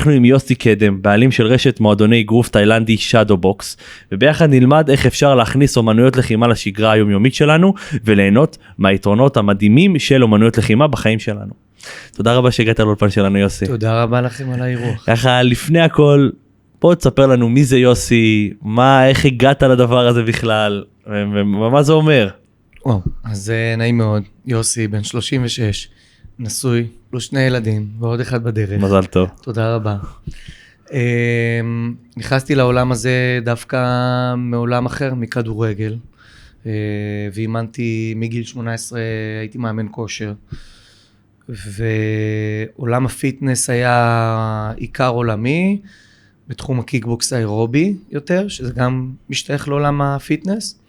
אנחנו עם יוסי קדם, בעלים של רשת מועדוני אגרוף תאילנדי שדו בוקס, וביחד נלמד איך אפשר להכניס אומנויות לחימה לשגרה היומיומית שלנו, וליהנות מהיתרונות המדהימים של אומנויות לחימה בחיים שלנו. תודה רבה שהגעת לאולפן שלנו, יוסי. תודה רבה לכם על האירוח. ככה, לפני הכל, בוא תספר לנו מי זה יוסי, איך הגעת לדבר הזה בכלל, ומה זה אומר. וואו, אז נעים מאוד. יוסי, בן 36, נשוי, פלוס 2 ילדים, ועוד אחד בדרך. מזל טוב. תודה רבה. נכנסתי לעולם הזה דווקא מעולם אחר, מכדורגל, ואימנתי מגיל 18, הייתי מאמן כושר, ועולם הפיטנס היה עיקר עולמי, בתחום הקיקבוקס האירובי יותר, שזה גם משתייך לעולם הפיטנס,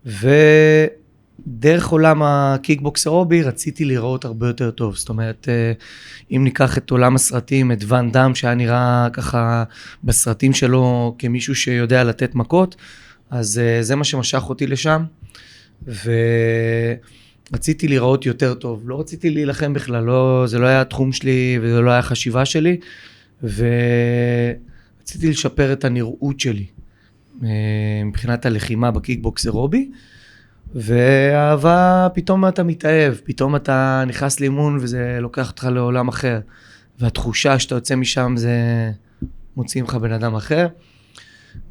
ודרך עולם הקיקבוקס האירובי רציתי לראות הרבה יותר טוב. זאת אומרת, אם ניקח את עולם הסרטים, את ואן דאם שהיה נראה ככה בסרטים שלו כמישהו שיודע לתת מכות, אז זה מה שמשך אותי לשם, ורציתי לראות יותר טוב. לא רציתי להילחם בכלל, זה לא היה התחום שלי וזה לא היה החשיבה שלי, ורציתי לשפר את הנראות שלי מבחינת הלחימה בקיקבוקס אירובי, ואהבה, פתאום אתה מתאהב, פתאום אתה נכנס לאימון וזה לוקח אותך לעולם אחר, והתחושה שאתה יוצא משם זה מוציא ממך בן אדם אחר,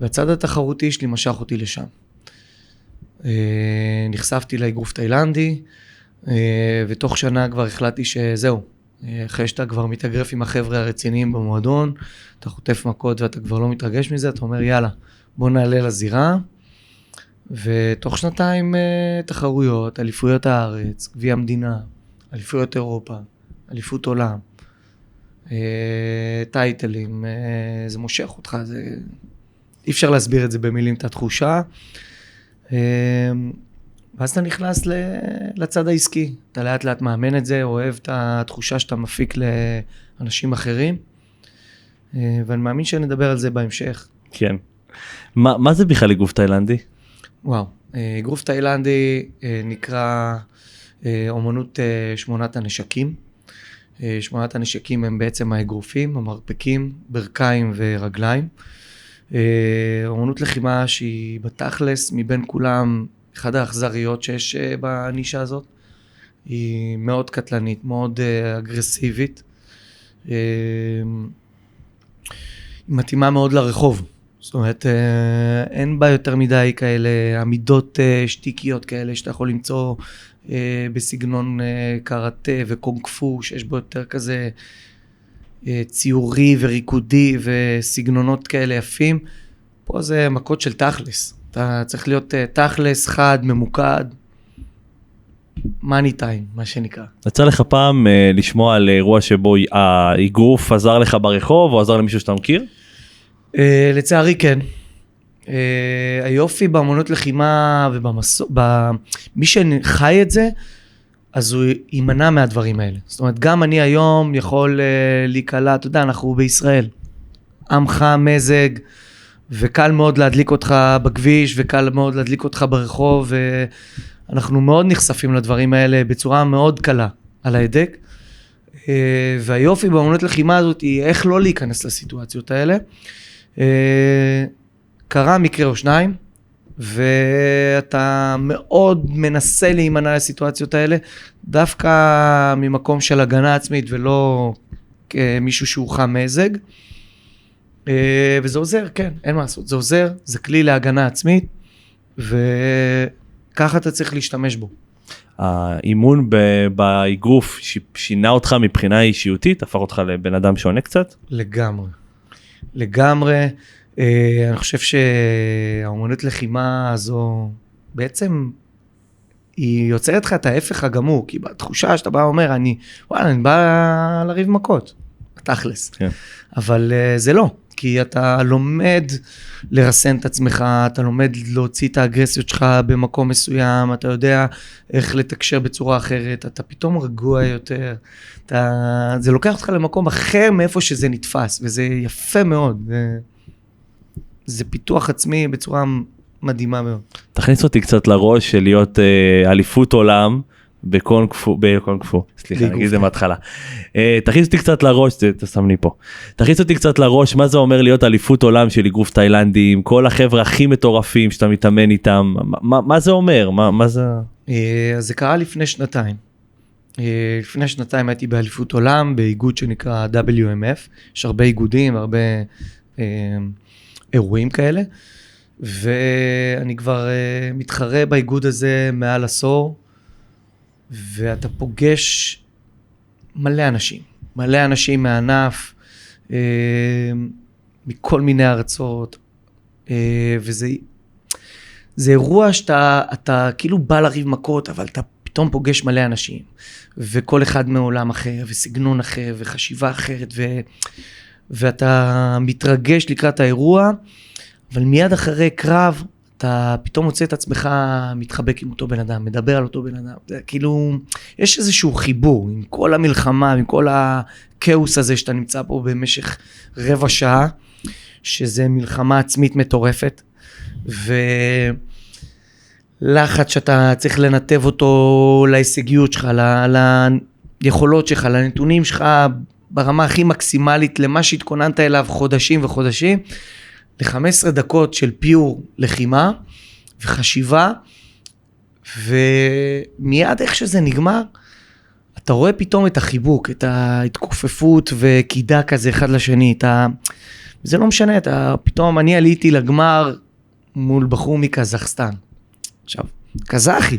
והצד התחרותי שלי משך אותי לשם. נחשפתי לאגרוף תאילנדי, ותוך שנה כבר החלטתי שזהו, אחרי שאתה כבר מתאגרף עם החבר'ה הרציניים במועדון, אתה חוטף מכות ואתה כבר לא מתרגש מזה, אתה אומר יאללה, בוא נעלה לזירה, ותוך שנתיים תחרויות, אליפויות הארץ, גביע המדינה, אליפויות אירופה, אליפות עולם, טייטלים, זה מושך אותך, אי אפשר להסביר את זה במילים, את התחושה, ואז אתה נכנס לצד העסקי, אתה לאט לאט מאמן את זה, אוהב את התחושה שאתה מפיק לאנשים אחרים, ואני מאמין שנדבר על זה בהמשך. כן. מה זה בכלל אגרוף תאילנדי? וואו, אגרוף תאילנדי נקרא אומנות 8 הנשקים. 8 הנשקים הם בעצם האגרופים, המרפקים, ברכיים ורגליים. אומנות לחימה שהיא בתכלס מבין כולם אחד האכזריות שיש בנישה הזאת. היא מאוד קטלנית, מאוד אגרסיבית. היא מתאימה מאוד לרחוב. זאת אומרת, אין בה יותר מדי כאלה עמידות שטיקיות כאלה שאתה יכול למצוא בסגנון קראטה וקונג פו, שיש בו יותר כזה ציורי וריקודי וסגנונות כאלה יפים. פה זה מכות של תכלס. אתה צריך להיות תכלס, חד, ממוקד, מאני טיים, מה שנקרא. יצא לך פעם לשמוע על אירוע שבו האגרוף עזר לך ברחוב או עזר למישהו שאתה מכיר? לצערי כן. היופי באמנות לחימה מי שחי את זה, אז הוא יימנע מהדברים האלה. זאת אומרת, גם אני היום יכול להיקלע, אתה יודע, אנחנו בישראל, עמך מזג, וקל מאוד להדליק אותך בכביש, וקל מאוד להדליק אותך ברחוב, ואנחנו מאוד נחשפים לדברים האלה בצורה מאוד קלה על ההדק, והיופי באמנות לחימה הזאת היא איך לא להיכנס לסיטואציות האלה. קרה מקרה או שניים, ואתה מאוד מנסה להימנע לסיטואציות האלה, דווקא ממקום של הגנה עצמית ולא כמישהו שהוא חם מזג, וזה עוזר, כן, אין מה לעשות, זה עוזר, זה כלי להגנה עצמית, וככה אתה צריך להשתמש בו. האימון באגרוף שינה אותך מבחינה אישיותית, הפך אותך לבן אדם שעונה קצת? לגמרי. אני חושב שהאומנות לחימה הזו בעצם היא יוצרת לך את ההפך הגמור, כי בתחושה שאתה בא ואומר, אני בא לריב מכות, תכלס. כן. אבל זה לא, כי אתה לומד לרסן את עצמך, אתה לומד להוציא את האגרסיות שלך במקום מסוים, אתה יודע איך לתקשר בצורה אחרת, אתה פתאום רגוע יותר, זה לוקח אותך למקום אחר מאיפה שזה נתפס, וזה יפה מאוד, זה פיתוח עצמי בצורה מדהימה מאוד. תכניס אותי קצת לראש של להיות אליפות עולם, בקונג פו, סליחה, נגיד זה מההתחלה. תכניס אותי קצת לראש, תסמני פה. תכניס אותי קצת לראש, מה זה אומר להיות אליפות עולם של אגרוף תאילנדי, עם כל החבר'ה הכי מטורפים שאתה מתאמן איתם, מה זה אומר? מה זה? זה קרה לפני שנתיים. לפני שנתיים הייתי באליפות עולם, באיגוד שנקרא WMF, יש הרבה איגודים, הרבה אירועים כאלה, ואני כבר מתחרה באיגוד הזה מעל עשור, ואתה פוגש מלא אנשים מהענף, מכל מיני ארצות, וזה אירוע שאתה כאילו בא לריב מכות, אבל אתה פתאום פוגש מלא אנשים, וכל אחד מעולם אחר, וסגנון אחר, וחשיבה אחרת, ואתה מתרגש לקראת האירוע, אבל מיד אחרי קרב, אתה פתאום מוצא את עצמך מתחבק עם אותו בן אדם, מדבר על אותו בן אדם, זה כאילו, יש איזשהו חיבור עם כל המלחמה, עם כל הכאוס הזה שאתה נמצא פה במשך רבע שעה, שזה מלחמה עצמית מטורפת, ולחץ שאתה צריך לנתב אותו להישגיות שלך, ליכולות שלך, לנתונים שלך, ברמה הכי מקסימלית, למה שהתכוננת אליו חודשים וחודשים, ל-15 דקות של פיור לחימה וחשיבה, ומיד איך שזה נגמר, אתה רואה פתאום את החיבוק, את ההתכופפות וקידה כזה אחד לשני, זה לא משנה, פתאום אני עליתי לגמר מול בחור מקזחסטן. עכשיו, קזחי,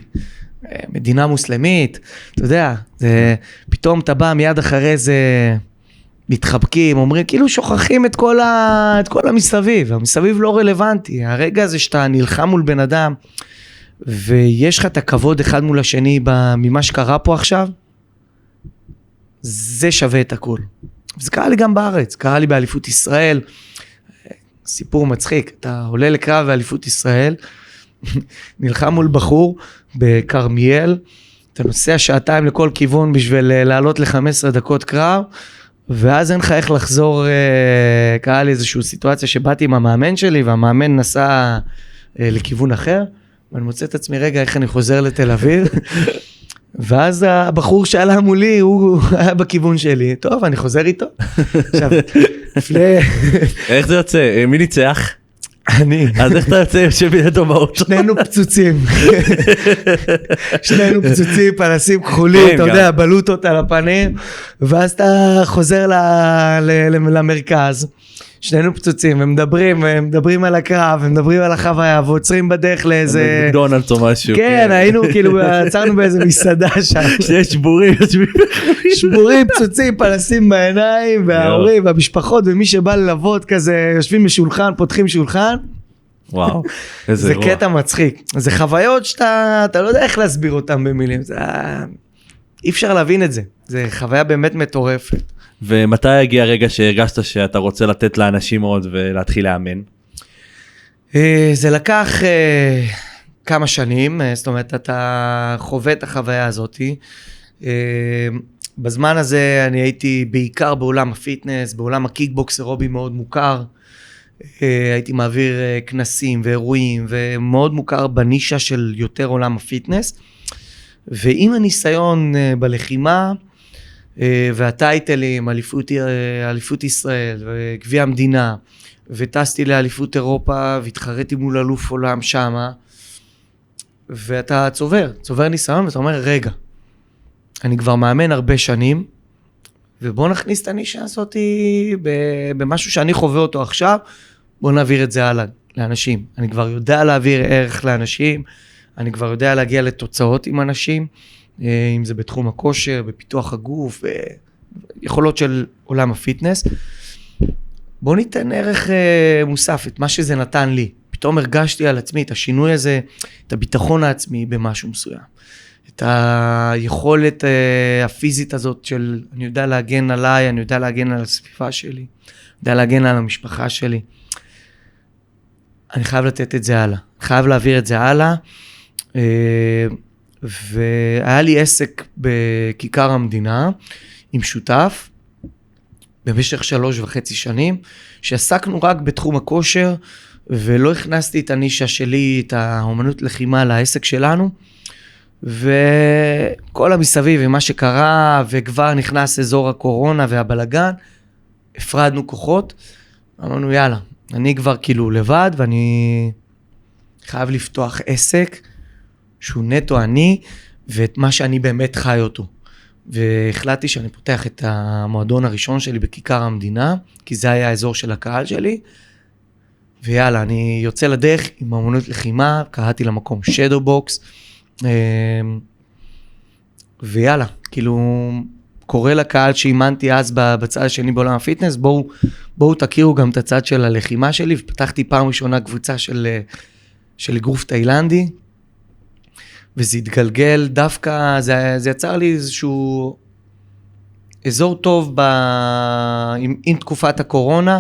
מדינה מוסלמית, אתה יודע, פתאום אתה בא מיד אחרי זה, מתחבקים, אומרים, כאילו שוכחים את כל המסביב, המסביב לא רלוונטי, הרגע הזה שאתה נלחם מול בן אדם, ויש לך את הכבוד אחד מול השני, ממה שקרה פה עכשיו, זה שווה את הכל. וזה קרה לי גם בארץ, קרה לי באליפות ישראל, סיפור מצחיק, אתה עולה לקרב באליפות ישראל, נלחם מול בחור בקרמיאל, אתה נוסע שעתיים לכל כיוון בשביל לעלות ל-15 דקות קרב, ואז אין לך איך לחזור, קרה לי איזושהי סיטואציה שבאתי עם המאמן שלי, והמאמן נסע לכיוון אחר, ואני מוצא את עצמי רגע איך אני חוזר לתל אביב, ואז הבחור שעלה מולי, הוא היה בכיוון שלי, טוב, אני חוזר איתו. עכשיו, לפני... איך זה יוצא? מי ניצח? אני. אז איך אתה יוצא יושב בידו באוטו? שנינו פצוצים, פנסים כחולים, אתה יודע, בלוטות על הפנים, ואז אתה חוזר למרכז, שנינו פצוצים, ומדברים על הקרב, ומדברים על החוויה, ועוצרים בדרך לאיזה... מקדונלדס או משהו. כן, היינו כאילו, עצרנו באיזה מסעדה שם. שיש שבורים, פצוצים, פנסים בעיניים, וההורים, והמשפחות, ומי שבא ללוות כזה, יושבים בשולחן, פותחים שולחן. וואו, איזה זה רוח. קטע מצחיק. זה חוויות שאתה לא יודע איך להסביר אותן במילים. אי אפשר להבין את זה. זה חוויה באמת מטורפת. ומתי הגיע הרגע שהרגשת שאתה רוצה לתת לאנשים עוד ולהתחיל לאמן? זה לקח כמה שנים, זאת אומרת, אתה חווה את החוויה הזאת. בזמן הזה אני הייתי בעיקר בעולם הפיטנס, בעולם הקיקבוקס אירובי מאוד מוכר. הייתי מעביר כנסים ואירועים, ומאוד מוכר בנישה של יותר עולם הפיטנס. ועם הניסיון בלחימה, והטייטלים, אליפות ישראל וגביע המדינה, וטסתי לאליפות אירופה, והתחרתי מול אלוף עולם שמה, ואתה צובר ניסיון, ואתה אומר, רגע, אני כבר מאמן הרבה שנים, ובוא נכניס את הנישה הזאת במשהו שאני חווה אותו עכשיו, בוא נעביר את זה הלאה לאנשים. אני כבר יודע להעביר ערך לאנשים, אני כבר יודע להגיע לתוצאות עם אנשים, אם זה בתחום הכושר, בפיתוח הגוף, ביכולות של עולם הפיטנס. בוא ניתן ערך מוסף, את מה שזה נתן לי. פתאום הרגשתי על עצמי את השינוי הזה, את הביטחון העצמי במשהו מסוים. את היכולת הפיזית הזאת של אני יודע להגן עליי, אני יודע להגן על הסביבה שלי, אני יודע להגן על המשפחה שלי. אני חייב לתת את זה הלאה, חייב להעביר את זה הלאה. והיה לי עסק בכיכר המדינה עם שותף במשך 3.5 שנים, שעסקנו רק בתחום הכושר, ולא הכנסתי את הנישה שלי, את האומנות לחימה לעסק שלנו, וכל המסביב ומה שקרה, וכבר נכנס אזור הקורונה והבלגן, הפרדנו כוחות, אמרנו יאללה, אני כבר כאילו לבד, ואני חייב לפתוח עסק, שהוא נטו אני, ואת מה שאני באמת חי אותו. והחלטתי שאני פותח את המועדון הראשון שלי בכיכר המדינה, כי זה היה האזור של הקהל שלי, ויאללה, אני יוצא לדרך עם אמנות לחימה, קראתי למקום Shadowbox, ויאללה, כאילו קורא לקהל שאימנתי אז בצד השני בעולם הפיטנס, בואו תכירו גם את הצד של הלחימה שלי, ופתחתי פעם ראשונה קבוצה של אגרוף תאילנדי, וזה התגלגל דווקא, זה יצר לי איזשהו אזור טוב עם תקופת הקורונה,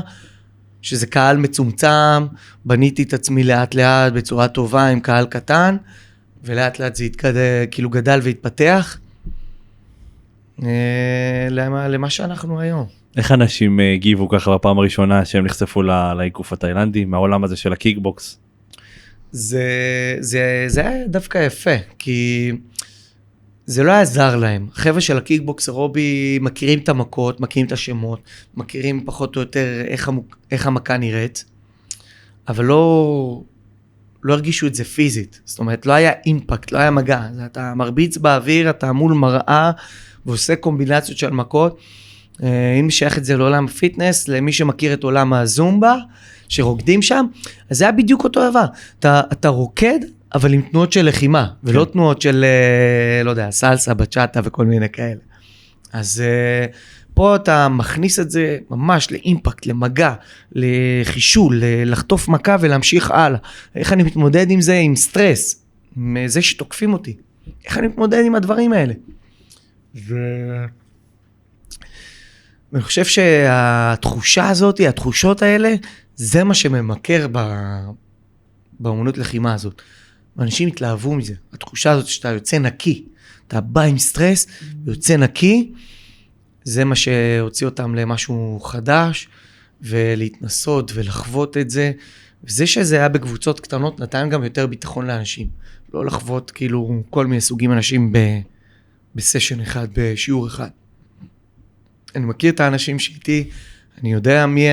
שזה קהל מצומצם, בניתי את עצמי לאט לאט בצורה טובה עם קהל קטן, ולאט לאט זה כאילו גדל והתפתח, למה שאנחנו היום. איך אנשים הגיבו ככה בפעם הראשונה שהם נחשפו לאגרוף התאילנדי, מהעולם הזה של הקיקבוקס? זה היה דווקא יפה, כי זה לא היה זר להם. החבר'ה של הקיקבוקס אירובי מכירים את המכות, מכירים את השמות, מכירים פחות או יותר איך המכה נראית, אבל לא הרגישו את זה פיזית. זאת אומרת, לא היה אימפקט, לא היה מגע. אתה מרביץ באוויר, אתה מול מראה, ועושה קומבינציות של מכות. אם שייך את זה לעולם הפיטנס, למי שמכיר את עולם הזומבה, שרוקדים שם, אז זה היה בדיוק אותו דבר. אתה רוקד, אבל עם תנועות של לחימה, ולא תנועות של, לא יודע, סלסה, בצ'אטה וכל מיני כאלה. אז פה אתה מכניס את זה ממש לאימפקט, למגע, לחישול, לחטוף מכה ולהמשיך הלאה. איך אני מתמודד עם זה, עם סטרס, עם זה שתוקפים אותי. איך אני מתמודד עם הדברים האלה? ואני חושב שהתחושה הזאת, התחושות האלה, זה מה שממכר באמנות לחימה הזאת. ואנשים התלהבו מזה. התחושה הזאת שאתה יוצא נקי, אתה בא עם סטרס, יוצא נקי, זה מה שהוציא אותם למשהו חדש, ולהתנסות ולחוות את זה. וזה שזה היה בקבוצות קטנות, נתן גם יותר ביטחון לאנשים. לא לחוות כאילו כל מיני סוגים אנשים בסשן אחד, בשיעור אחד. אני מכיר את האנשים שאיתי, אני יודע מי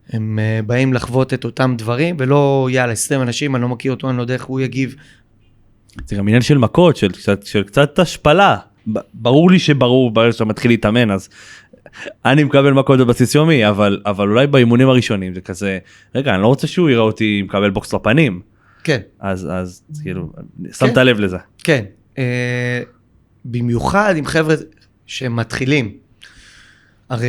הם באים לחוות את אותם דברים, ולא יאללה, 20 אנשים, אני לא מכיר אותו, אני לא יודע איך הוא יגיב. זה גם עניין של מכות, של קצת השפלה. ברור לי ברגע שאתה מתחיל להתאמן, אז אני מקבל מכות בבסיס יומי, אבל אולי באימונים הראשונים זה כזה, רגע, אני לא רוצה שהוא יראה אותי מקבל בוקס לפנים. כן. אז כאילו, שמת לב לזה. כן. במיוחד עם חבר'ה שמתחילים. הרי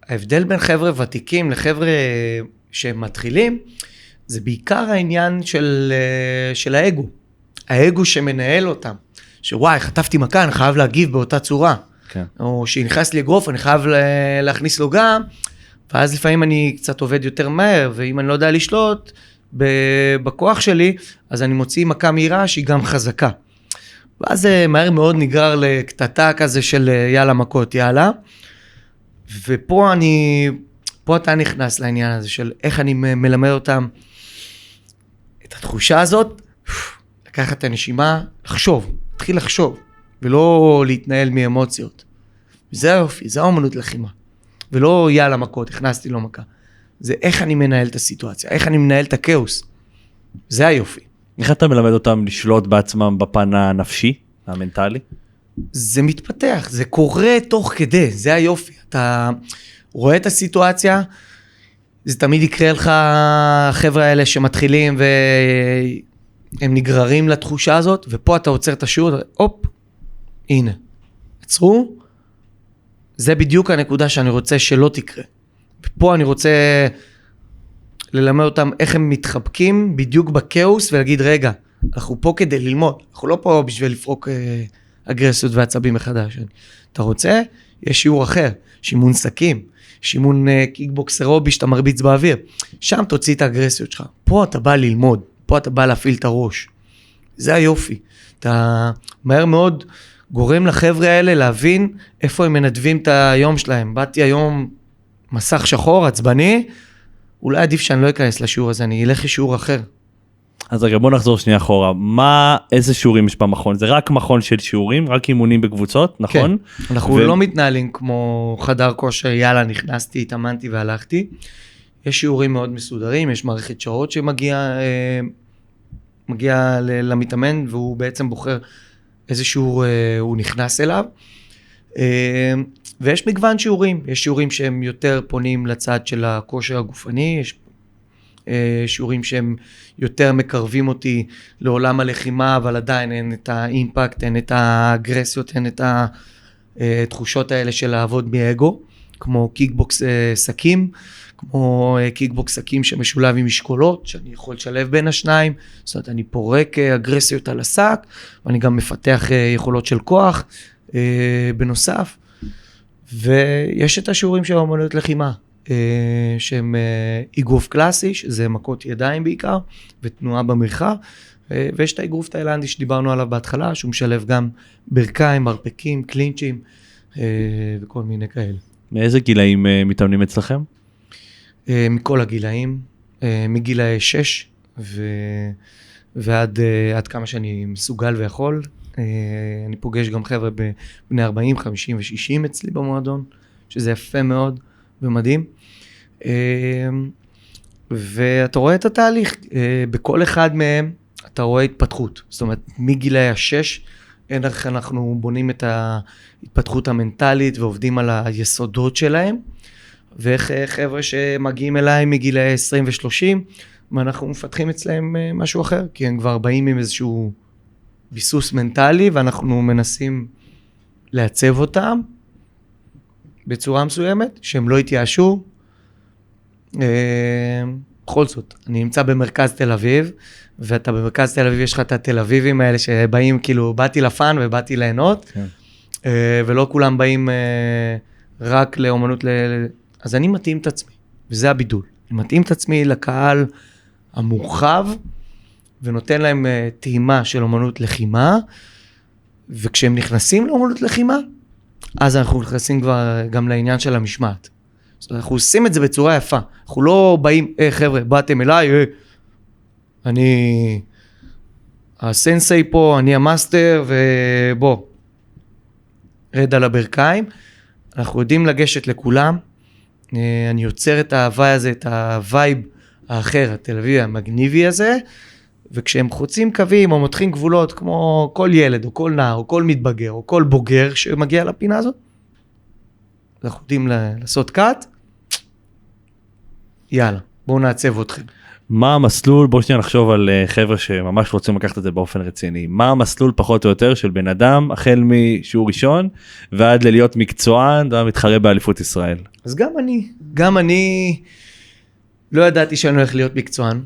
ההבדל בין חבר'ה ותיקים לחבר'ה שמתחילים, זה בעיקר העניין של האגו. האגו שמנהל אותם. שוואי, חטפתי מכה, אני חייב להגיב באותה צורה. כן. או שנכנס לי אגרוף, אני חייב להכניס לו גם, ואז לפעמים אני קצת עובד יותר מהר, ואם אני לא יודע לשלוט בכוח שלי, אז אני מוציא מכה מהירה שהיא גם חזקה. ואז זה מהר מאוד נגרר לקטטה כזה של יאללה מכות, יאללה. ופה אתה נכנס לעניין הזה של איך אני מלמד אותם את התחושה הזאת, לקחת את הנשימה, תתחיל לחשוב, ולא להתנהל מאמוציות. וזה היופי, זה האמנות לחימה. ולא יאללה מכות, הכנסתי לו מכה. זה איך אני מנהל את הסיטואציה, איך אני מנהל את הכאוס. זה היופי. איך אתה מלמד אותם לשלוט בעצמם בפן הנפשי, המנטלי? זה מתפתח, זה קורה תוך כדי, זה היופי. אתה רואה את הסיטואציה, זה תמיד יקרה לך, החבר'ה האלה שמתחילים והם נגררים לתחושה הזאת, ופה אתה עוצר את השיעור, הופ, הנה, עצרו, זה בדיוק הנקודה שאני רוצה שלא תקרה. ופה אני רוצה ללמד אותם איך הם מתחבקים בדיוק בכאוס, ולהגיד רגע, אנחנו פה כדי ללמוד, אנחנו לא פה בשביל לפרוק אגרסיות ועצבים מחדש. אתה רוצה? יש שיעור אחר, שימון סקים, שימון קיקבוקס אירובי שאתה מרביץ באוויר, שם תוציא את האגרסיות שלך. פה אתה בא ללמוד, פה אתה בא להפעיל את הראש. זה היופי. אתה מהר מאוד גורם לחבר'ה האלה להבין איפה הם מנדבים את היום שלהם. באתי היום מסך שחור, עצבני, אולי עדיף שאני לא אכנס לשיעור הזה, אני אלך לשיעור אחר. אז רגע, בוא נחזור שנייה אחורה. איזה שיעורים יש במכון? זה רק מכון של שיעורים, רק אימונים בקבוצות, נכון? כן, אנחנו לא מתנהלים כמו חדר כושר, יאללה, נכנסתי, התאמנתי והלכתי. יש שיעורים מאוד מסודרים, יש מערכת שעות שמגיע למתאמן, והוא בעצם בוחר איזה שיעור הוא נכנס אליו. ויש מגוון שיעורים, יש שיעורים שהם יותר פונים לצד של הכושר הגופני, יש שיעורים שהם יותר מקרבים אותי לעולם הלחימה, אבל עדיין אין את האימפקט, אין את האגרסיות, אין את התחושות האלה של לעבוד מאגו, כמו קיקבוקס סכים, כמו קיקבוקס סכים שמשולב עם משקולות, שאני יכול לשלב בין השניים, זאת אומרת אני פורק אגרסיות על השק, ואני גם מפתח יכולות של כוח בנוסף, ויש את השיעורים של אומנויות לחימה, שהם אגרוף קלאסי, שזה מכות ידיים בעיקר, ותנועה במרחב, ויש את האגרוף תאילנדי שדיברנו עליו בהתחלה, שהוא משלב גם ברכיים, מרפקים, קלינצ'ים, וכל מיני כאלה. מאיזה גילאים מתאמנים אצלכם? מכל הגילאים, מגילאי 6, ועד כמה שאני מסוגל ויכול. אני פוגש גם חבר'ה בני 40, 50 ו-60 אצלי במועדון, שזה יפה מאוד ומדהים. ואתה רואה את התהליך, בכל אחד מהם אתה רואה התפתחות. זאת אומרת, מגילאי 6, איך אנחנו בונים את ההתפתחות המנטלית ועובדים על היסודות שלהם, ואיך חבר'ה שמגיעים אליי מגילאי 20 ו-30, ואנחנו מפתחים אצלהם משהו אחר, כי הם כבר באים עם איזשהו ביסוס מנטלי, ואנחנו מנסים לעצב אותם בצורה מסוימת, שהם לא יתייאשו. בכל זאת, אני נמצא במרכז תל אביב, ואתה במרכז תל אביב, יש לך את התל אביבים האלה שבאים, כאילו, באתי לפן ובאתי ליהנות, ולא כולם באים רק לאומנות, אז אני מתאים את עצמי, וזה הבידול. אני מתאים את עצמי לקהל המורחב, ונותן להם טעימה של אומנות לחימה, וכשהם נכנסים לאומנות לחימה, אז אנחנו נכנסים כבר גם לעניין של המשמעת. זאת אומרת, אנחנו עושים את זה בצורה יפה. אנחנו לא באים, חבר'ה, באתם אליי, אני הסנסei פה, אני המאסטר, ובוא, רד על הברכיים. אנחנו יודעים לגשת לכולם. אני יוצר את ההוואי הזה, את הווייב האחר, התל אביב המגניבי הזה, וכשהם חוצים קווים או מותחים גבולות, כמו כל ילד או כל נער או כל מתבגר או כל בוגר שמגיע לפינה הזאת, אנחנו יודעים לעשות קאט, יאללה, בואו נעצב אתכם. מה המסלול, בואו שנייה נחשוב על חבר'ה שממש רוצים לקחת את זה באופן רציני, מה המסלול פחות או יותר של בן אדם, החל משיעור ראשון, ועד ללהיות מקצוען, ומתחרה באליפות ישראל? אז גם אני לא ידעתי שאני הולך להיות מקצוען,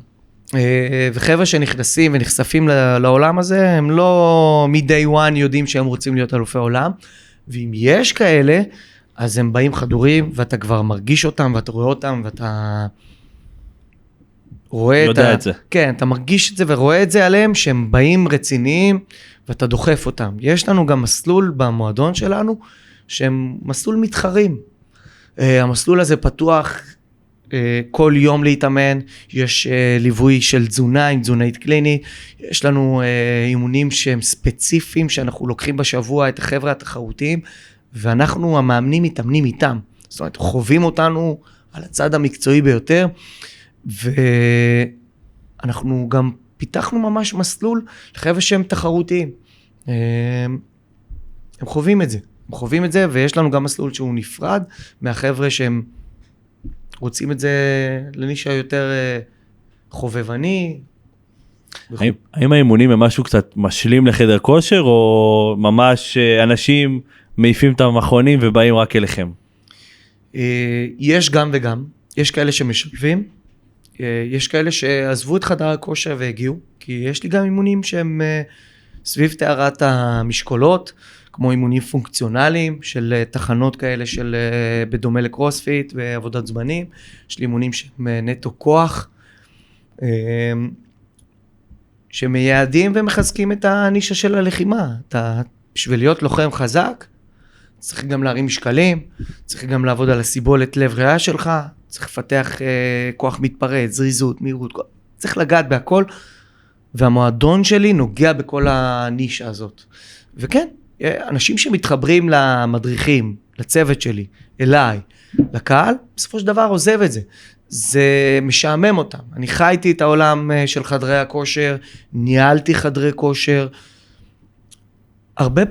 וחבר'ה שנכנסים ונחשפים לעולם הזה, הם לא מ-day one יודעים שהם רוצים להיות אלופי עולם, ואם יש כאלה, אז הם באים חדורים, ואתה כבר מרגיש אותם, ואתה רואה אותם, ואתה רואה את זה. כן, אתה מרגיש את זה ורואה את זה עליהם, שהם באים רציניים, ואתה דוחף אותם. יש לנו גם מסלול במועדון שלנו, שהם מסלול מתחרים. המסלול הזה פתוח כל יום להתאמן, יש ליווי של תזונה עם תזונאית קלינית, יש לנו אימונים שהם ספציפיים, שאנחנו לוקחים בשבוע את החבר'ה התחרותיים, ואנחנו המאמנים מתאמנים איתם. זאת אומרת, חווים אותנו על הצד המקצועי ביותר, ואנחנו גם פיתחנו ממש מסלול לחבר'ה שהם תחרותיים. הם חווים את זה, ויש לנו גם מסלול שהוא נפרד מהחבר'ה שהם רוצים את זה לנישה יותר חובבני. האם האימונים הם משהו קצת משלים לחדר כושר, או ממש אנשים מעיפים את המכונים ובאים רק אליכם? יש גם וגם, יש כאלה שמשלבים, יש כאלה שעזבו את חדר הכושר והגיעו, כי יש לי גם אימונים שהם סביב תארת המשקולות, כמו אימונים פונקציונליים של תחנות כאלה של בדומה לקרוספיט ועבודת זמנים, יש לי אימונים שהם נטו כוח, שמייעדים ומחזקים את הנישה של הלחימה. בשביל להיות לוחם חזק, צריך גם להרים משקלים, צריך גם לעבוד על הסיבולת לב ריאה שלך, צריך לפתח כוח מתפרץ, זריזות, מהירות, צריך לגעת בהכל, והמועדון שלי נוגע בכל הנישה הזאת. וכן, אנשים שמתחברים למדריכים, לצוות שלי, אליי, לקהל, בסופו של דבר עוזב את זה. זה משעמם אותם. אני חייתי את העולם של חדרי הכושר, ניהלתי חדרי כושר, הרבה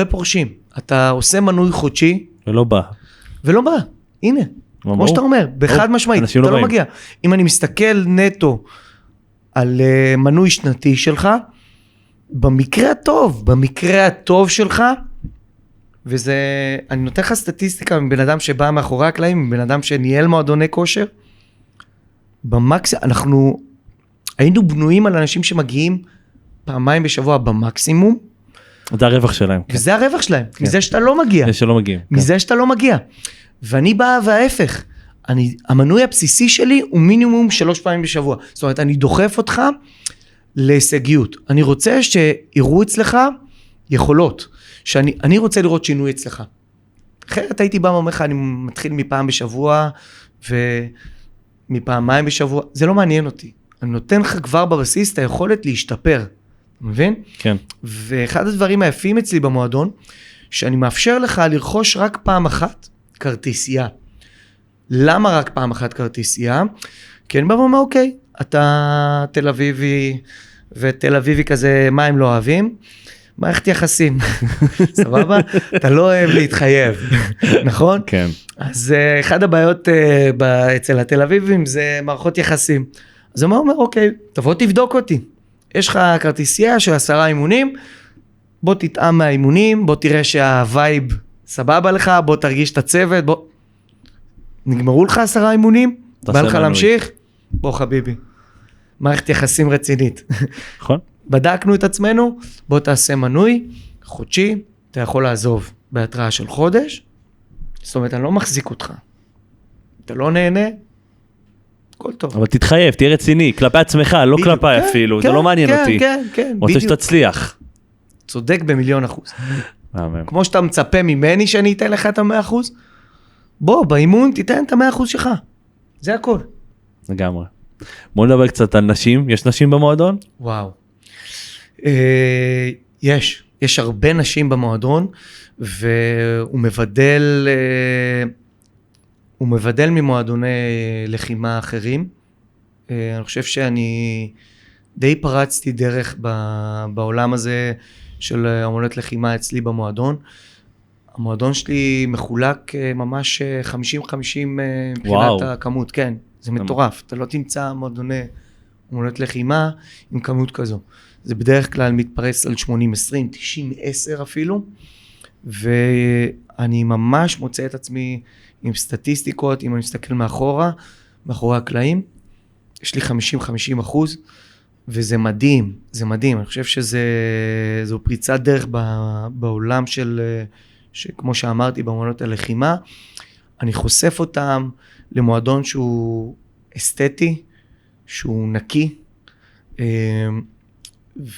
פורשים. אתה עושה מנוי חודשי. ולא בא. הנה, כמו שאתה אומר, בחד משמעית, אתה לא מגיע. אם אני מסתכל נטו על מנוי שנתי שלך, במקרה הטוב שלך, וזה, אני נותן לך סטטיסטיקה מבן אדם שבא מאחורי הקלעים, מבן אדם שניהל מועדוני כושר, אנחנו היינו בנויים על אנשים שמגיעים פעמיים בשבוע במקסימום. זה הרווח שלהם. וזה הרווח שלהם, מזה שאתה לא מגיע. מזה שאתה לא מגיע. ואני בא וההפך, המנוי הבסיסי שלי הוא מינימום 3 פעמים בשבוע. זאת אומרת, אני דוחף אותך להישגיות. אני רוצה שיראו אצלך יכולות. שאני רוצה לראות שינוי אצלך. אחרת הייתי בא ואומר לך, אני מתחיל מפעם בשבוע, ומפעמיים בשבוע, זה לא מעניין אותי. אני נותן לך כבר בבסיס את היכולת להשתפר. אתה מבין? כן. ואחד הדברים היפים אצלי במועדון, שאני מאפשר לך לרכוש רק פעם אחת כרטיסייה. למה רק פעם אחת כרטיסייה? כי אני בא ואומר, אוקיי, אתה תל אביבי, ותל אביבי כזה, מה הם לא אוהבים? מערכת יחסים, סבבה? אתה לא אוהב להתחייב, נכון? כן. אז אחד הבעיות אצל התל אביבים זה מערכות יחסים. אז הוא אומר, אוקיי, תבוא תבדוק אותי. יש לך כרטיסייה של 10 אימונים, בוא תטעם מהאימונים, בוא תראה שהווייב סבבה לך, בוא תרגיש את הצוות, בוא... נגמרו לך 10 אימונים? בא לך להמשיך? בוא חביבי. מערכת יחסים רצינית. נכון. בדקנו את עצמנו, בוא תעשה מנוי, חודשי, אתה יכול לעזוב בהתראה של חודש, זאת אומרת, אני לא מחזיק אותך. אתה לא נהנה, הכל טוב. אבל תתחייב, תהיה רציני, כלפי עצמך, לא כלפי אפילו, זה לא מעניין אותי. כן, רוצה שתצליח. צודק ב1,000,000%. כמו שאתה מצפה ממני שאני אתן לך את 100%, בוא, באימון תיתן את 100% שלך. זה הכל. לגמרי. בוא נדבר קצת על נשים, יש נשים במועדון? וואו. יש הרבה נשים במועדון, והוא מבדל ממועדוני לחימה אחרים. אני חושב שאני די פרצתי דרך בעולם הזה של אומנויות לחימה אצלי במועדון. המועדון שלי מחולק ממש 50-50 מבחינת הכמות, כן, זה מטורף. אתה לא תמצא מועדוני אומנויות לחימה עם כמות כזו. זה בדרך כלל מתפרס על 80-20, 90-10 אפילו, ואני ממש מוצא את עצמי עם סטטיסטיקות, אם אני מסתכל מאחורי הקלעים, יש לי 50-50%, וזה מדהים, זה מדהים. אני חושב שזו פריצת דרך בעולם שכמו שאמרתי, באמנות הלחימה, אני חושף אותם למועדון שהוא אסתטי, שהוא נקי,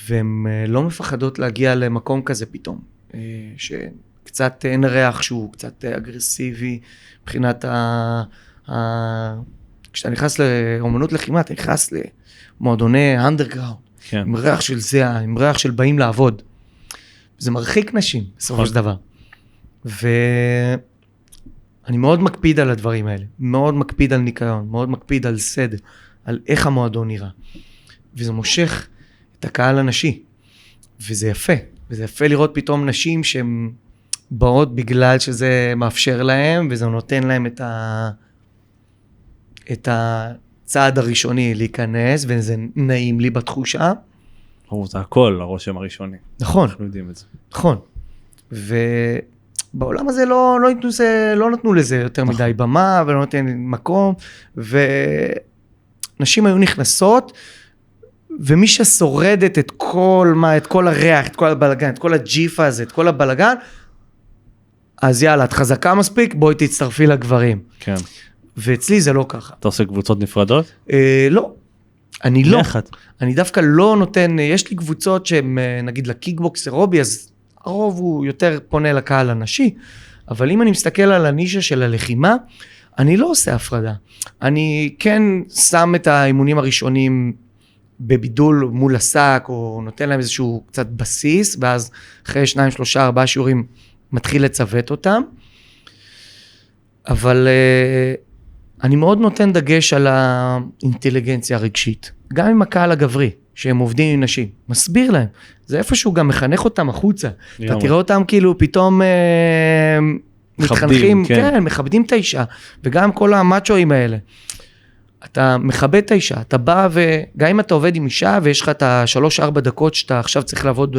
והן לא מפחדות להגיע למקום כזה פתאום, שקצת אין ריח שהוא קצת אגרסיבי, מבחינת כשאתה נכנס לאמנות לחימה, אתה נכנס למועדוני אנדרגראונד, כן. עם ריח של זהה, עם ריח של באים לעבוד. זה מרחיק נשים, בסופו של דבר. ואני מאוד מקפיד על הדברים האלה, מאוד מקפיד על ניקיון, מאוד מקפיד על סדר, על איך המועדון נראה. וזה מושך את הקהל הנשי, וזה יפה. וזה יפה לראות פתאום נשים שהן באות בגלל שזה מאפשר להם, וזה נותן להם את הצעד הראשוני להיכנס, וזה נעים לי בתחושה. זה הכל, הרושם הראשוני. נכון. אנחנו יודעים את זה. נכון. ובעולם הזה לא נתנו לזה יותר מדי במה, ולא נותן מקום, ונשים היו נכנסות, ומי ששורדת את כל הריח, את כל הבלגן, את כל הג'יפה הזה, את כל הבלגן, אז יאללה, את חזקה מספיק, בואי תצטרפי לגברים. כן. ואצלי זה לא ככה. אתה עושה קבוצות נפרדות? לא. אני לא. ביחד. אני דווקא לא נותן, יש לי קבוצות שהן, נגיד לקיקבוקס אירובי, אז הרוב הוא יותר פונה לקהל הנשי, אבל אם אני מסתכל על הנישה של הלחימה, אני לא עושה הפרדה. אני כן שם את האימונים הראשונים בבידול מול השק, או נותן להם איזשהו קצת בסיס, ואז אחרי 2, 3, 4 שיעורים מתחיל לצוות אותם. אבל אני מאוד נותן דגש על האינטליגנציה הרגשית, גם עם הקהל הגברי, שהם עובדים עם נשים, מסביר להם, זה איפשהו גם מחנך אותם החוצה, אתה תראה אותם כאילו פתאום מתחנכים, כן, מכבדים את האישה, וגם כל המאצ'ואים האלה, אתה מכבד את האישה, אתה בא וגם אם אתה עובד עם אישה, ויש לך את 3-4 דקות שאתה עכשיו צריך לעבוד,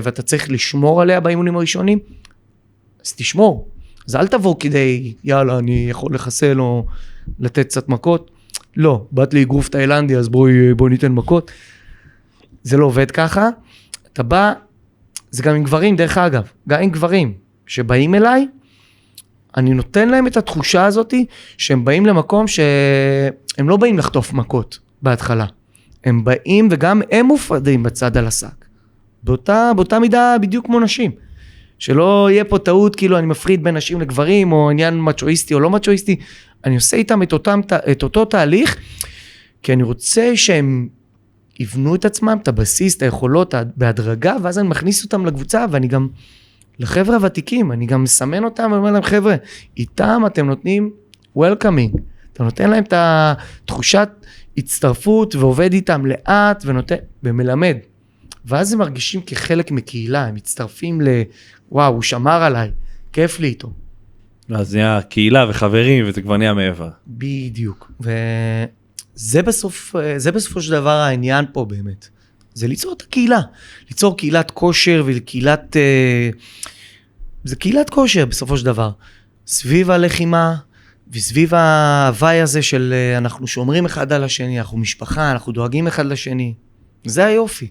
ואתה צריך לשמור עליה באימונים הראשונים, אז תשמור, אז אל תבוא כדי, יאללה, אני יכול לחסל או לתת קצת מכות. לא, באת לי אגרוף תאילנדי, אז בואי ניתן מכות. זה לא עובד ככה. אתה בא, זה גם עם גברים, דרך אגב, גם עם גברים שבאים אליי, אני נותן להם את התחושה הזאת, שהם באים למקום שהם לא באים לחטוף מכות בהתחלה. הם באים וגם הם מופרדים בצד על השק. באותה מידה בדיוק כמו נשים. שלא יהיה פה טעות, כאילו אני מפריד בין נשים לגברים, או עניין מצ'ואיסטי או לא מצ'ואיסטי, אני עושה איתם את אותו תהליך, כי אני רוצה שהם יבנו את עצמם, את הבסיס, את היכולות, בהדרגה, ואז אני מכניס אותם לקבוצה, ואני גם, לחבר'ה הוותיקים, אני גם מסמן אותם, ואומר להם, חבר'ה, איתם אתם נותנים welcoming, אתה נותן להם את התחושת הצטרפות, ועובד איתם לאט, ומלמד. ואז הם מרגישים כחלק מקהילה, הם מצטרפים וואו, הוא שמר עליי, כיף לי איתו. אז נהיה קהילה וחברים, וזה כבר נהיה מעבר. בדיוק, וזה בסופו של דבר העניין פה באמת. זה ליצור את הקהילה, ליצור קהילת כושר וקהילת, זה קהילת כושר בסופו של דבר. סביב הלחימה וסביב ההוואי הזה של אנחנו שומרים אחד על השני, אנחנו משפחה, אנחנו דואגים אחד לשני. זה היופי.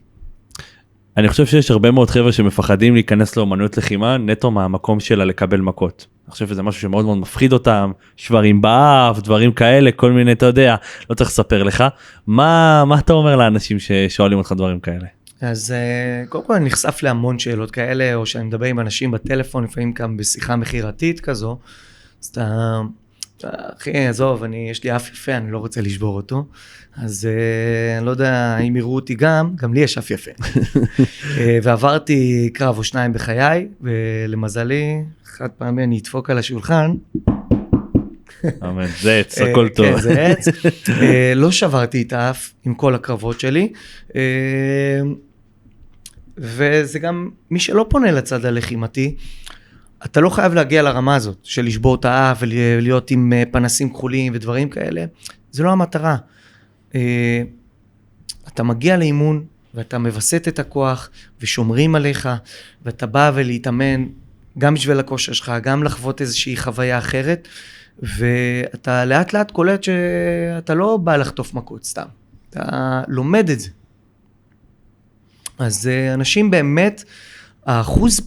אני חושב שיש הרבה מאוד חבר'ה שמפחדים להיכנס לאומנויות לחימה, נטו מהמקום שלה לקבל מכות. אני חושב שזה משהו שמאוד מאוד מפחיד אותם, שברים באף, דברים כאלה, כל מיני, אתה יודע, לא צריך לספר לך. מה אתה אומר לאנשים ששואלים אותך דברים כאלה? אז קודם כל אני נחשף להמון שאלות כאלה, או שאני מדבר עם אנשים בטלפון, לפעמים גם בשיחה מחירתית כזו, אז אתה, אחי, עזוב, יש לי אף יפה, אני לא רוצה לשבור אותו, אז אני לא יודע אם יראו אותי גם לי יש אף יפה. ועברתי קרב או שניים בחיי, ולמזלי, אחד פעמי אני אדפוק על השולחן. אמן, זה עץ, הכל טוב. כן, זה עץ. לא שברתי את האף עם כל הקרבות שלי, וזה גם, מי שלא פונה לצד הלחימתי, אתה לא חייב להגיע לרמה הזאת, של לשבור את האף ולהיות עם פנסים כחולים ודברים כאלה, זה לא המטרה. אתה מגיע לאימון, ואתה מבסט את הכוח, ושומרים עליך, ואתה בא ולהתאמן, גם בשביל הכושר שלך, גם לחוות איזושהי חוויה אחרת, ואתה לאט לאט קולט שאתה לא בא לחטוף מכות סתם, אתה לומד את זה. אז אנשים באמת, האחוז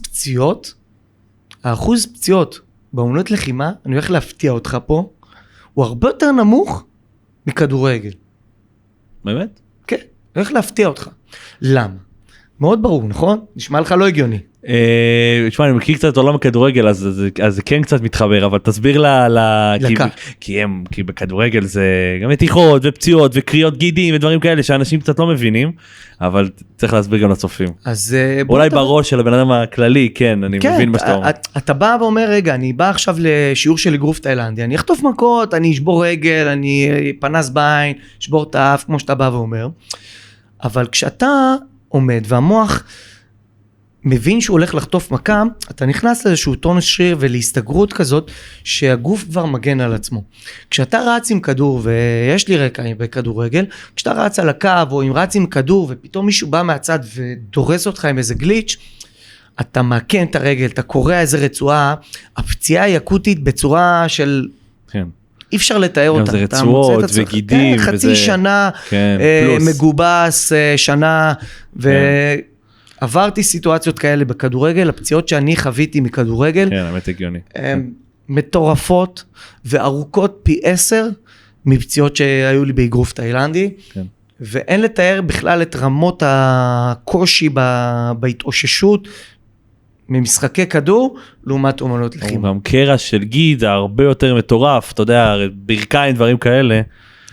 פציעות באומנות לחימה, אני הולך להפתיע אותך פה, הוא הרבה יותר נמוך מכדורגל. באמת? כן, אני הולך להפתיע אותך. למה? מאוד ברור, נכון? נשמע לך לא הגיוני. תשמע, אני מכיר קצת את עולם הכדורגל, אז זה כן קצת מתחבר, אבל תסביר כי בכדורגל זה גם מתיחות ופציעות וקריאות גידים ודברים כאלה שאנשים קצת לא מבינים, אבל צריך להסביר גם לצופים. אולי בראש של הבן אדם הכללי, כן, אני מבין מה שאתה אומר. אתה בא ואומר, רגע, אני בא עכשיו לשיעור של אגרוף תאילנדי, אני אחטוף מכות, אני אשבור רגל, אני פנס בעין, אשבור את האף, כמו שאתה בא ואומר, אבל כשאתה עומד והמוח מבין שהוא הולך לחטוף מכה, אתה נכנס לאיזשהו טונוס שריר ולהסתגרות כזאת שהגוף כבר מגן על עצמו. כשאתה רץ עם כדור, ויש לי רקע בכדורגל, כשאתה רץ על הקו או אם רץ עם כדור ופתאום מישהו בא מהצד ודורס אותך עם איזה גליץ', אתה מעקן את הרגל, אתה קורע איזה רצועה, הפציעה היא אקוטית בצורה של... כן. אי אפשר לתאר אותה. זה רצועות וגידים. כן, חצי שנה, מגובס, שנה, עברתי סיטואציות כאלה בכדורגל, הפציעות שאני חוויתי מכדורגל, כן, האמת הגיוני. מטורפות וארוכות פי 10 מפציעות שהיו לי באגרוף תאילנדי, כן. ואין לתאר בכלל את רמות הקושי בהתאוששות ממשחקי כדור, לעומת אומנות לחימה. גם קרע של גיד, הרבה יותר מטורף, אתה יודע, ברכיים, דברים כאלה.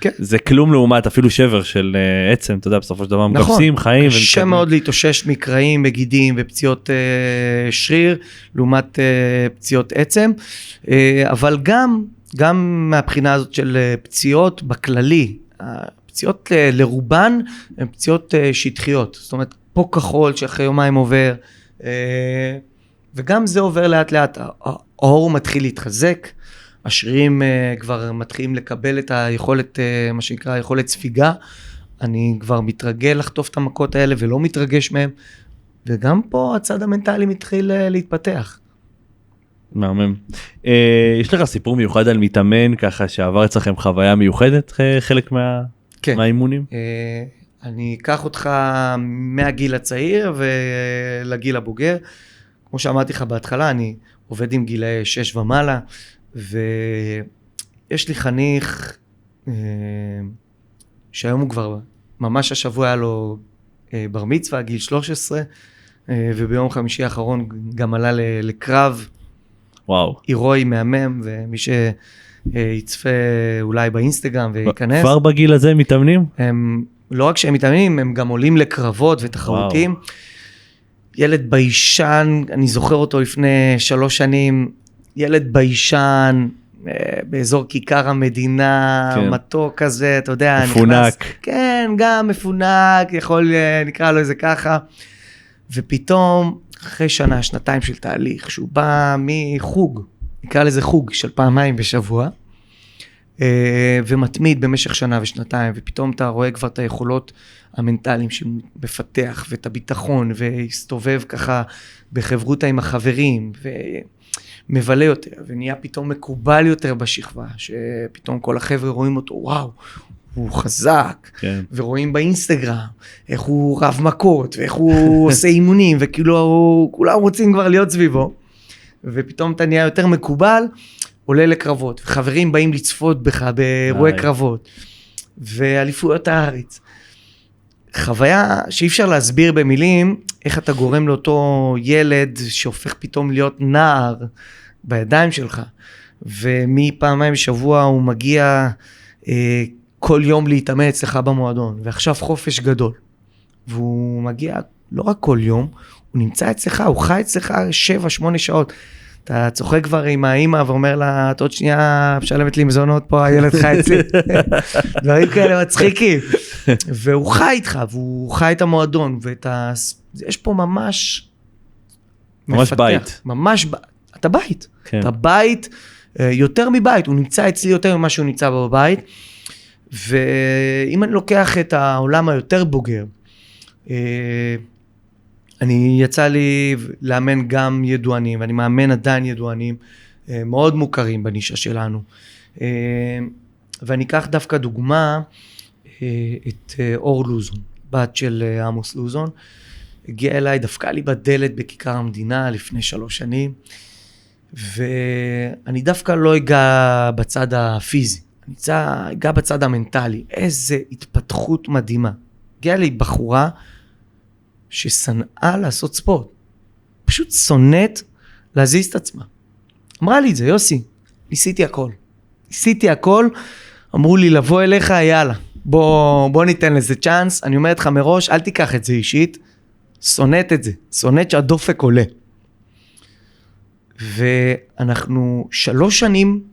כן. זה כלום לעומת אפילו שבר של עצם, אתה יודע, בסופו של דבר מגבסים, חיים. קשה מאוד להתאושש מקרעים, בגידים ופציעות שריר, לעומת פציעות עצם, אבל גם מהבחינה הזאת של פציעות בכללי, הפציעות לרובן הן פציעות שטחיות, זאת אומרת פה כחול שאחרי יומיים עובר, וגם זה עובר לאט לאט, העור מתחיל להתחזק, השרירים כבר מתחילים לקבל את היכולת, מה שנקרא יכולת ספיגה, אני כבר מתרגל לחטוף את המכות האלה ולא מתרגש מהם, וגם פה הצד המנטלי מתחיל להתפתח. מהמם. יש לך סיפור מיוחד על מתאמן ככה שעבר אצלכם חוויה מיוחדת חלק מהאימונים? אני אקח אותך מהגיל הצעיר ולגיל הבוגר. כמו שאמרתי לך בהתחלה, אני עובד עם גילי 6 ומעלה, ויש לי חניך שהיום הוא כבר, ממש השבוע היה לו בר מצווה, גיל 13, וביום חמישי האחרון גם עלה לקרב. וואו. הירואי מהמם, ומי שיצפה אולי באינסטגרם וייכנס. כבר בגיל הזה מתאמנים? הם, לא רק שהם מתאמנים, הם גם עולים לקרבות ותחרותים. וואו. ילד ביישן, אני זוכר אותו לפני 3 שנים, ילד ביישן, באזור כיכר המדינה, כן. מתוק כזה, אתה יודע, מפונק. נכנס, כן, גם מפונק, יכול, נקרא לו איזה ככה, ופתאום, אחרי שנה, 2 של תהליך, שהוא בא מחוג, נקרא לזה חוג של 2 בשבוע, ומתמיד במשך 1 2 שנים, ופתאום אתה רואה כבר את היכולות המנטליים שהוא מפתח, ואת הביטחון, והסתובב ככה בחברותה עם החברים, ומבלה יותר, ונהיה פתאום מקובל יותר בשכבה, שפתאום כל החבר'ה רואים אותו, וואו, הוא חזק, כן. ורואים באינסטגרם, איך הוא רב מכות, ואיך הוא עושה אימונים, וכאילו כולם רוצים כבר להיות סביבו, ופתאום אתה נהיה יותר מקובל, עולה לקרבות, וחברים באים לצפות בך באירועי קרבות, ואליפויות הארץ. חוויה שאי אפשר להסביר במילים, איך אתה גורם לאותו ילד שהופך פתאום להיות נער בידיים שלך, ומפעמיים בשבוע הוא מגיע כל יום להתאמן אצלך במועדון, ועכשיו חופש גדול, והוא מגיע לא רק כל יום, הוא נמצא אצלך, הוא חי אצלך 7-8 שעות, אתה צוחק כבר עם האמא ואומר לה, את עוד שנייה משלמת לי מזונות פה, הילד חי אצלי, דברים כאלה מצחיקים, והוא חי איתך, והוא חי את המועדון, יש פה ממש מפתח, בית. ממש, אתה בית, כן. אתה בית, יותר מבית, הוא נמצא אצלי יותר ממה שהוא נמצא בבית, ואם אני לוקח את העולם היותר בוגר, אני יצא לי לאמן גם ידוענים, ואני מאמן עדיין ידוענים מאוד מוכרים בנישה שלנו. ואני אקח דווקא דוגמה את אור לוזון, בת של עמוס לוזון, הגיע אליי, דפקה לי בדלת בכיכר המדינה לפני 3 שנים, ואני דווקא לא אגע בצד הפיזי, אני אגע בצד המנטלי, איזה התפתחות מדהימה. הגיעה לי בחורה, ששנאה לעשות ספורט, פשוט שונאת להזיז את עצמה. אמרה לי את זה, יוסי, ניסיתי הכל, אמרו לי לבוא אליך, יאללה, בוא ניתן לזה צ'אנס, אני אומרת לך מראש, אל תיקח את זה אישית, שונאת את זה, שונאת שהדופק עולה. ואנחנו 3 שנים,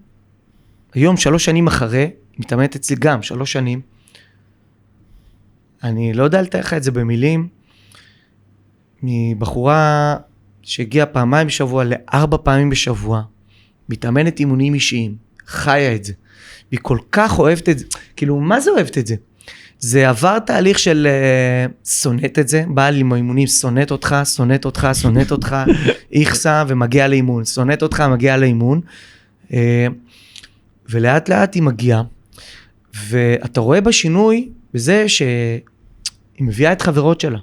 היום 3 שנים אחרי, מתאמנת אצלי גם 3 שנים, אני לא יודע לתאר לך את זה במילים, מבחורה שהגיעה 2 בשבוע ל4 פעמים בשבוע, מתאמנת אימונים אישיים, חיה את זה, והיא כל כך אוהבת את זה, כאילו מה זה אוהבת את זה? זה עבר תהליך של שונאת את זה, באה לי עם האימונים, שונאת אותך, איכסה ומגיע לאימון, שונאת אותך, מגיע לאימון, ולאט לאט היא מגיעה, ואתה רואה בשינוי בזה שהיא מביאה את חברות שלה,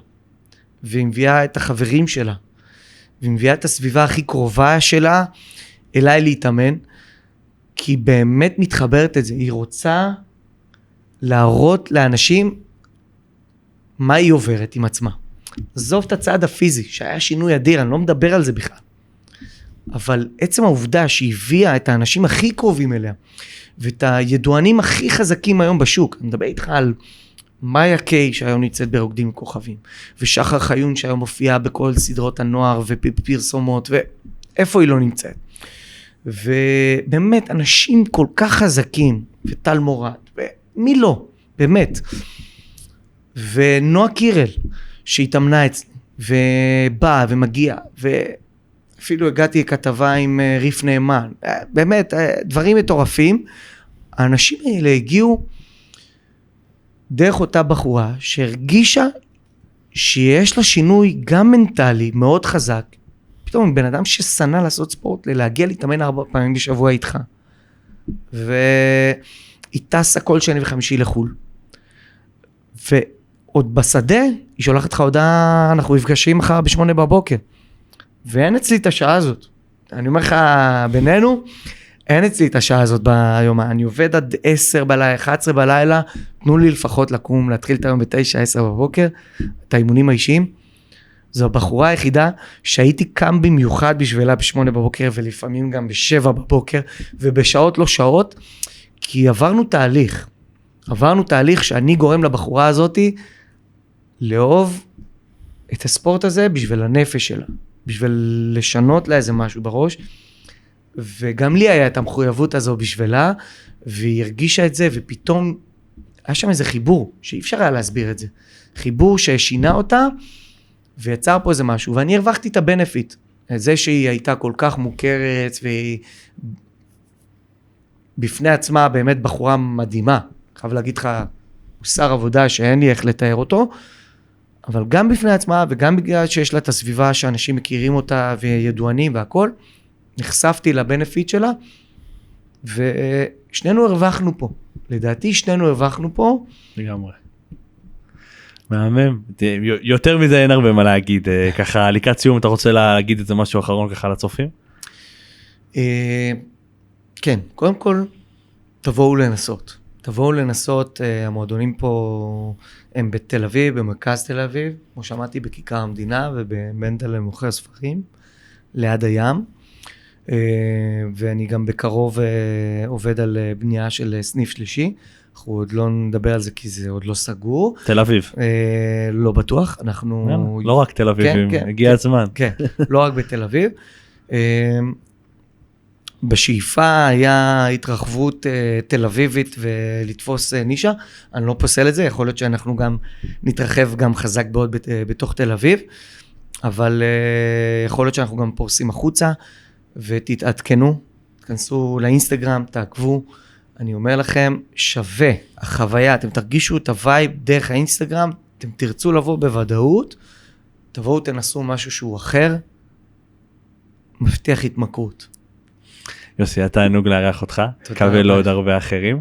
והיא מביאה את החברים שלה, והיא מביאה את הסביבה הכי קרובה שלה אליי להתאמן, כי היא באמת מתחברת את זה, היא רוצה להראות לאנשים מה היא עוברת עם עצמה. עזוב את הצעד הפיזי, שהיה שינוי אדיר, אני לא מדבר על זה בכלל. אבל עצם העובדה שהביאה את האנשים הכי קרובים אליה, ואת הידוענים הכי חזקים היום בשוק, אני מדבר איתך על מאיה קיי שהיום נמצאת ברוקדים כוכבים, ושחר חיון שהיום מופיעה בכל סדרות הנוער ופרסומות, ואיפה היא לא נמצאת. ובאמת אנשים כל כך חזקים, וטל מורד, ומי לא, באמת. ונועה קירל שהתאמנה אצלי, ובאה ומגיעה, ואפילו הגעתי לכתבה עם ריף נאמן, באמת דברים מטורפים. האנשים האלה הגיעו דרך אותה בחורה שהרגישה שיש לה שינוי גם מנטלי מאוד חזק, פתאום בן אדם ששנא לעשות ספורט, להגיע להתאמן 4 פעמים בשבוע איתך, והיא טסה כל שני וחמישי לחול, ועוד בשדה היא שולחת לך הודעה, אנחנו נפגשים מחר ב8 בבוקר, ואין אצלי את השעה הזאת, אני אומר לך בינינו, אין אצלי את השעה הזאת ביום, אני עובד עד 10 בלילה, 11 בלילה, תנו לי לפחות לקום, להתחיל את היום ב9, 10 בבוקר, את האימונים האישיים. זו הבחורה היחידה שהייתי קם במיוחד בשבילה ב8 בבוקר, ולפעמים גם ב7 בבוקר, ובשעות לא שעות, כי עברנו תהליך שאני גורם לבחורה הזאת, לאהוב את הספורט הזה בשביל הנפש שלה, בשביל לשנות לה איזה משהו בראש, וגם לי היה את המחויבות הזו בשבילה, והיא הרגישה את זה, ופתאום היה שם איזה חיבור, שאי אפשר היה להסביר את זה. חיבור ששינה אותה, ויצר פה איזה משהו, ואני הרווחתי את הבנפיט. את זה שהיא הייתה כל כך מוכרת, והיא בפני עצמה באמת בחורה מדהימה. חייב להגיד לך, הוא שר עבודה שאין לי איך לתאר אותו, אבל גם בפני עצמה, וגם בגלל שיש לה את הסביבה שאנשים מכירים אותה, וידוענים והכל, נחשפתי לבנפיט שלה, ושנינו הרווחנו פה. לדעתי שנינו הרווחנו פה. לגמרי. מהמם. יותר מזה אין הרבה מה להגיד. ככה לקראת סיום, אתה רוצה להגיד את זה משהו אחרון ככה לצופים? כן, קודם כל, תבואו לנסות. תבואו לנסות, המועדונים פה הם בתל אביב, במרכז תל אביב, כמו שמעתי בכיכר המדינה ובמנדל מוכר ספרים, ליד הים. ואני גם בקרוב עובד על בנייה של סניף שלישי, אנחנו עוד לא נדבר על זה כי זה עוד לא סגור. תל אביב. לא בטוח, אנחנו... לא רק תל אביב, הגיע הזמן. כן, לא רק בתל אביב. בשאיפה היה התרחבות תל אביבית ולתפוס נישה, אני לא פוסל את זה, יכול להיות שאנחנו גם נתרחב גם חזק מאוד בתוך תל אביב, אבל יכול להיות שאנחנו גם פורסים החוצה, ותתעדכנו, תכנסו לאינסטגרם, תעקבו, אני אומר לכם, שווה, החוויה, אתם תרגישו את הווייב דרך האינסטגרם, אתם תרצו לבוא בוודאות, תבואו תנסו משהו שהוא אחר, מבטיח התמכרות. יוסי, אתה תענוג לארח אותך, קווה לעוד הרבה אחרים.